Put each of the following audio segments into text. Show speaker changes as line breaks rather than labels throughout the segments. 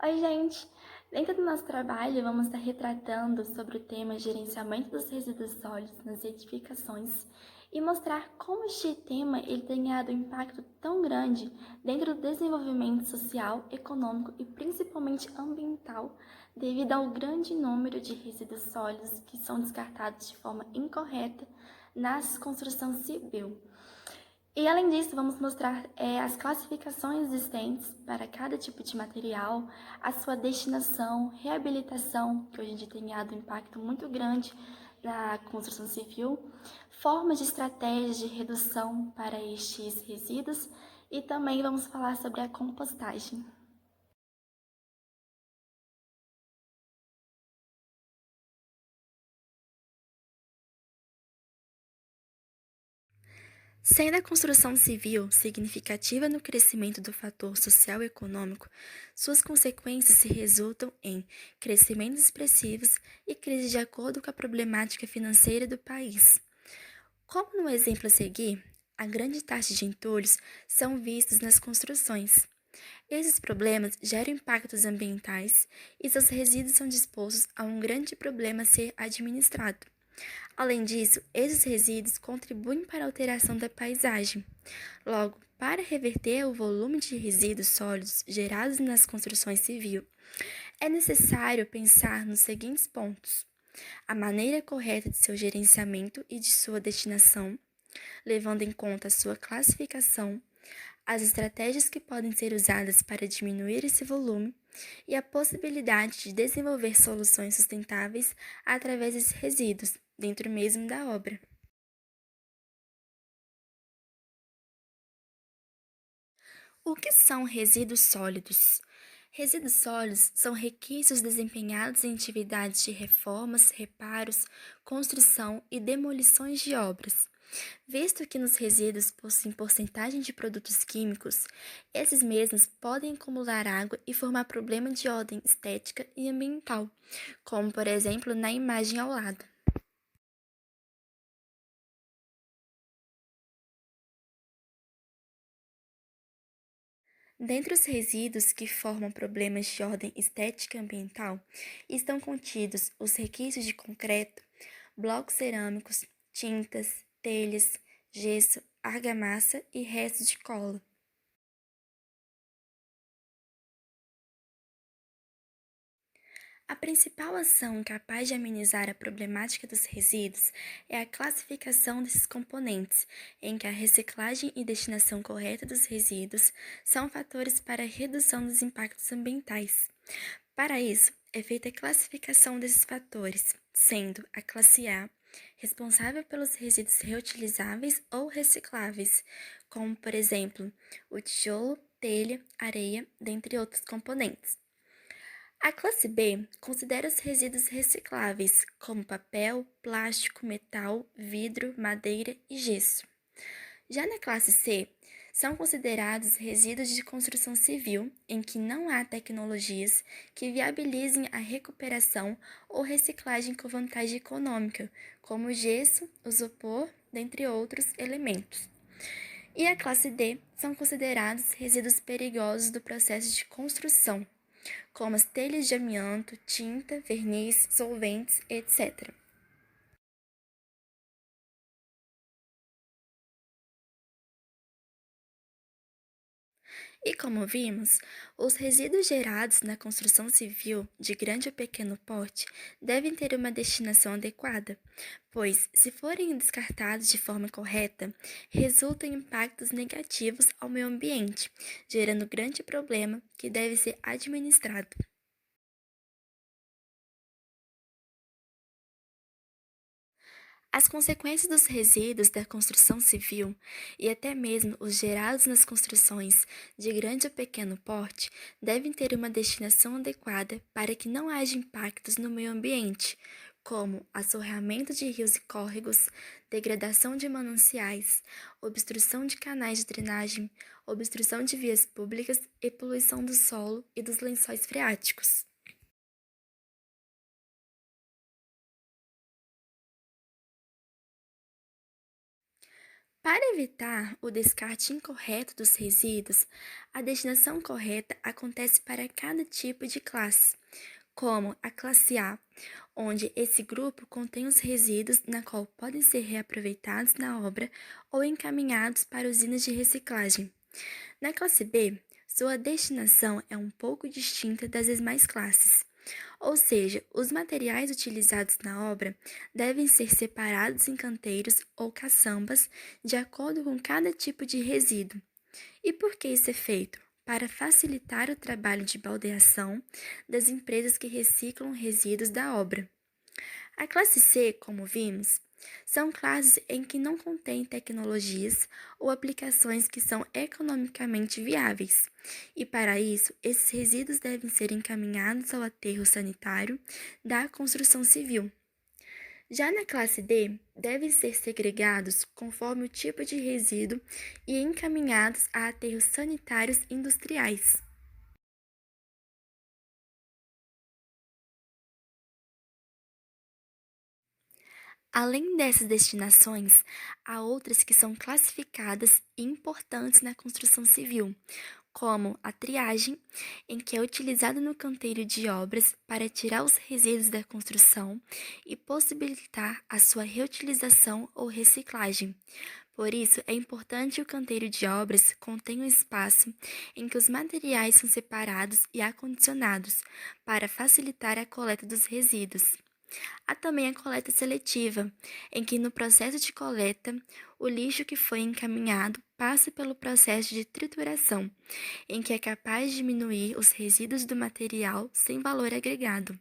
Oi, gente! Dentro do nosso trabalho, vamos estar retratando sobre o tema gerenciamento dos resíduos sólidos nas edificações e mostrar como este tema ele tem dado um impacto tão grande dentro do desenvolvimento social, econômico e principalmente ambiental, devido ao grande número de resíduos sólidos que são descartados de forma incorreta nas construção civil. E além disso, vamos mostrar as classificações existentes para cada tipo de material, a sua destinação, reabilitação, que hoje em dia tem dado um impacto muito grande na construção civil, formas de estratégias de redução para estes resíduos e também vamos falar sobre a compostagem. Sendo a construção civil significativa no crescimento do fator social e econômico, suas consequências se resultam em crescimentos expressivos e crise de acordo com a problemática financeira do país. Como no exemplo a seguir, a grande taxa de entulhos são vistos nas construções. Esses problemas geram impactos ambientais e seus resíduos são dispostos a um grande problema a ser administrado. Além disso, esses resíduos contribuem para a alteração da paisagem. Logo, para reverter o volume de resíduos sólidos gerados nas construções civis, é necessário pensar nos seguintes pontos: a maneira correta de seu gerenciamento e de sua destinação, levando em conta a sua classificação, as estratégias que podem ser usadas para diminuir esse volume e a possibilidade de desenvolver soluções sustentáveis através desses resíduos, dentro mesmo da obra. O que são resíduos sólidos? Resíduos sólidos são requisitos desempenhados em atividades de reformas, reparos, construção e demolições de obras. Visto que nos resíduos possuem porcentagem de produtos químicos, esses mesmos podem acumular água e formar problema de ordem estética e ambiental, como por exemplo na imagem ao lado. Dentre os resíduos que formam problemas de ordem estética e ambiental, estão contidos os requisitos de concreto, blocos cerâmicos, tintas, telhas, gesso, argamassa e restos de cola. A principal ação capaz de amenizar a problemática dos resíduos é a classificação desses componentes, em que a reciclagem e destinação correta dos resíduos são fatores para a redução dos impactos ambientais. Para isso, é feita a classificação desses fatores, sendo a classe A responsável pelos resíduos reutilizáveis ou recicláveis, como, por exemplo, o tijolo, telha, areia, dentre outros componentes. A classe B considera os resíduos recicláveis, como papel, plástico, metal, vidro, madeira e gesso. Já na classe C, são considerados resíduos de construção civil em que não há tecnologias que viabilizem a recuperação ou reciclagem com vantagem econômica, como o gesso, o isopor, dentre outros elementos. E a classe D são considerados resíduos perigosos do processo de construção, como as telhas de amianto, tinta, verniz, solventes, etc. E como vimos, os resíduos gerados na construção civil de grande ou pequeno porte devem ter uma destinação adequada, pois, se forem descartados de forma correta, resultam em impactos negativos ao meio ambiente, gerando grande problema que deve ser administrado. As consequências dos resíduos da construção civil e até mesmo os gerados nas construções de grande ou pequeno porte devem ter uma destinação adequada para que não haja impactos no meio ambiente, como assoreamento de rios e córregos, degradação de mananciais, obstrução de canais de drenagem, obstrução de vias públicas e poluição do solo e dos lençóis freáticos. Para evitar o descarte incorreto dos resíduos, a destinação correta acontece para cada tipo de classe, como a classe A, onde esse grupo contém os resíduos na qual podem ser reaproveitados na obra ou encaminhados para usinas de reciclagem. Na classe B, sua destinação é um pouco distinta das demais classes, ou seja, os materiais utilizados na obra devem ser separados em canteiros ou caçambas de acordo com cada tipo de resíduo. E por que isso é feito? Para facilitar o trabalho de baldeação das empresas que reciclam resíduos da obra. A classe C, como vimos, são classes em que não contém tecnologias ou aplicações que são economicamente viáveis, e para isso, esses resíduos devem ser encaminhados ao aterro sanitário da construção civil. Já na classe D, devem ser segregados conforme o tipo de resíduo e encaminhados a aterros sanitários industriais. Além dessas destinações, há outras que são classificadas e importantes na construção civil, como a triagem, em que é utilizada no canteiro de obras para tirar os resíduos da construção e possibilitar a sua reutilização ou reciclagem. Por isso, é importante que o canteiro de obras contenha um espaço em que os materiais são separados e acondicionados para facilitar a coleta dos resíduos. Há também a coleta seletiva, em que no processo de coleta, o lixo que foi encaminhado passa pelo processo de trituração, em que é capaz de diminuir os resíduos do material sem valor agregado.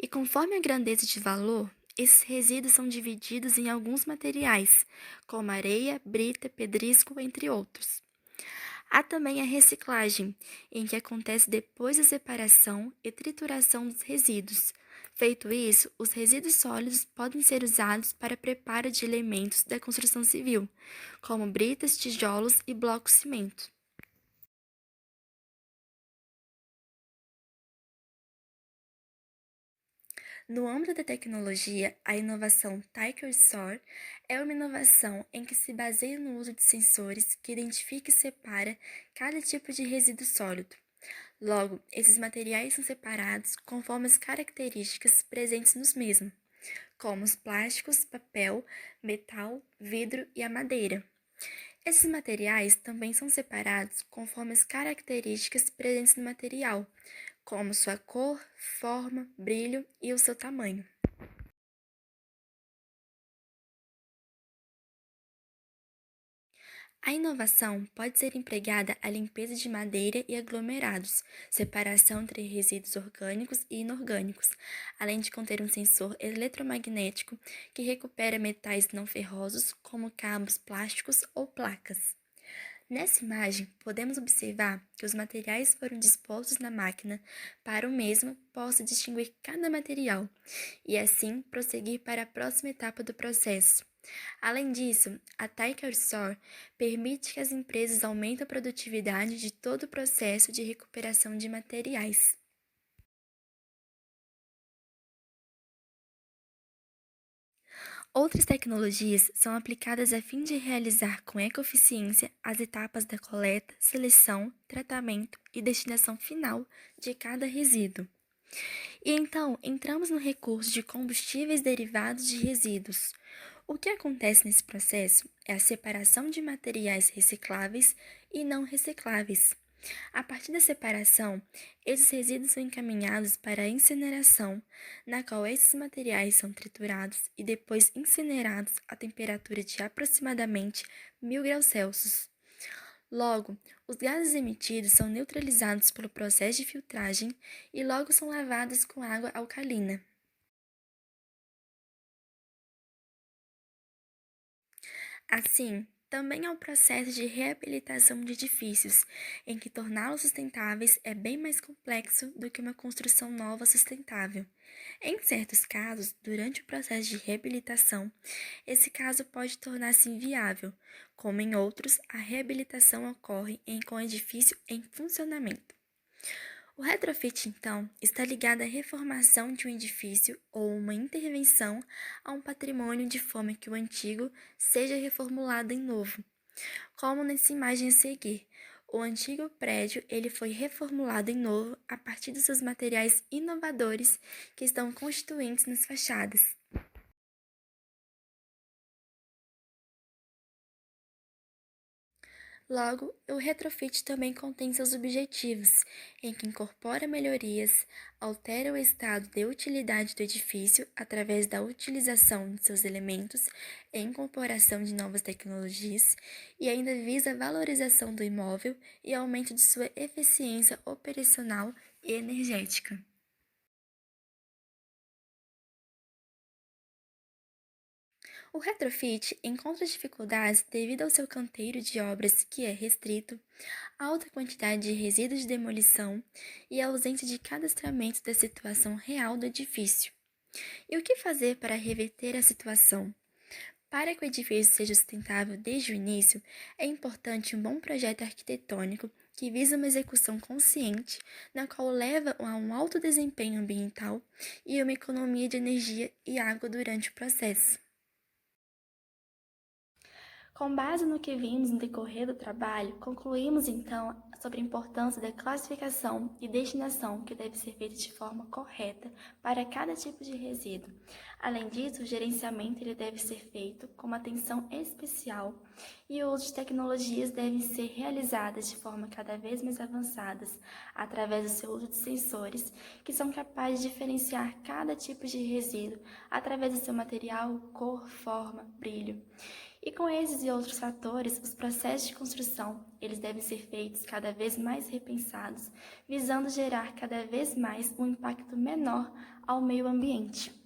E conforme a grandeza de valor, esses resíduos são divididos em alguns materiais, como areia, brita, pedrisco, entre outros. Há também a reciclagem, em que acontece depois da separação e trituração dos resíduos. Feito isso, os resíduos sólidos podem ser usados para preparo de elementos da construção civil, como britas, tijolos e blocos de cimento. No âmbito da tecnologia, a inovação Tiger Store é uma inovação em que se baseia no uso de sensores que identifica e separa cada tipo de resíduo sólido. Logo, esses materiais são separados conforme as características presentes nos mesmos, como os plásticos, papel, metal, vidro e a madeira. Esses materiais também são separados conforme as características presentes no material, como sua cor, forma, brilho e o seu tamanho. A inovação pode ser empregada à limpeza de madeira e aglomerados, separação entre resíduos orgânicos e inorgânicos, além de conter um sensor eletromagnético que recupera metais não ferrosos, como cabos plásticos ou placas. Nessa imagem, podemos observar que os materiais foram dispostos na máquina para o mesmo possa distinguir cada material e assim prosseguir para a próxima etapa do processo. Além disso, a Tiger Store permite que as empresas aumentem a produtividade de todo o processo de recuperação de materiais. Outras tecnologias são aplicadas a fim de realizar com ecoeficiência as etapas da coleta, seleção, tratamento e destinação final de cada resíduo. E então, entramos no recurso de combustíveis derivados de resíduos. O que acontece nesse processo é a separação de materiais recicláveis e não recicláveis. A partir da separação, esses resíduos são encaminhados para a incineração, na qual esses materiais são triturados e depois incinerados a temperatura de aproximadamente 1000 graus Celsius. Logo, os gases emitidos são neutralizados pelo processo de filtragem e logo são lavados com água alcalina. Assim, também há o processo de reabilitação de edifícios, em que torná-los sustentáveis é bem mais complexo do que uma construção nova sustentável. Em certos casos, durante o processo de reabilitação, esse caso pode tornar-se inviável, como em outros, a reabilitação ocorre com o edifício em funcionamento. O retrofit, então, está ligado à reformação de um edifício ou uma intervenção a um patrimônio de forma que o antigo seja reformulado em novo. Como nessa imagem a seguir, o antigo prédio ele foi reformulado em novo a partir dos seus materiais inovadores que estão constituintes nas fachadas. Logo, o retrofit também contém seus objetivos, em que incorpora melhorias, altera o estado de utilidade do edifício através da utilização de seus elementos e incorporação de novas tecnologias, e ainda visa a valorização do imóvel e aumento de sua eficiência operacional e energética. O retrofit encontra dificuldades devido ao seu canteiro de obras que é restrito, alta quantidade de resíduos de demolição e a ausência de cadastramento da situação real do edifício. E o que fazer para reverter a situação? Para que o edifício seja sustentável desde o início, é importante um bom projeto arquitetônico que visa uma execução consciente, na qual leva a um alto desempenho ambiental e uma economia de energia e água durante o processo. Com base no que vimos no decorrer do trabalho, concluímos então sobre a importância da classificação e destinação que deve ser feita de forma correta para cada tipo de resíduo. Além disso, o gerenciamento ele deve ser feito com uma atenção especial e o uso de tecnologias devem ser realizadas de forma cada vez mais avançadas, através do seu uso de sensores que são capazes de diferenciar cada tipo de resíduo através do seu material, cor, forma, brilho. E com esses e outros fatores, os processos de construção, eles devem ser feitos cada vez mais repensados, visando gerar cada vez mais um impacto menor ao meio ambiente.